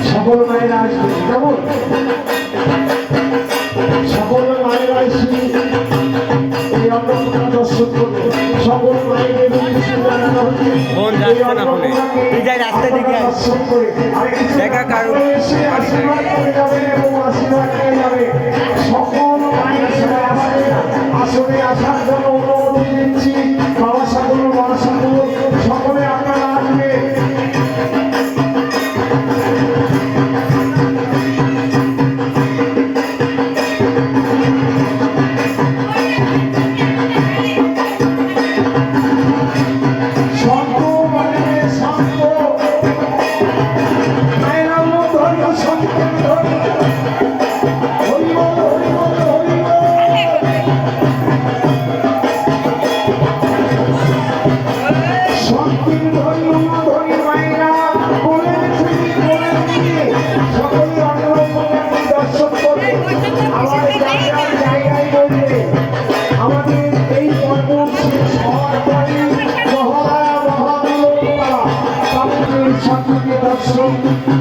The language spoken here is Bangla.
সকল মায়েরা আসবে, কেমন? সকল মায়েরা এসে এই অন্নপূর্ণা দর্শন করবে। সকল মায়েদের দর্শন করে আশীর্বাদ করে যাবেন এবং আশীর্বাদ নিয়ে যাবে। সকল মায়ের সবাই আসনে আসার জন্য অনুমতি দিচ্ছি। বাবা সকল মা সকল সকলে আপনারা আসবে। Thank you.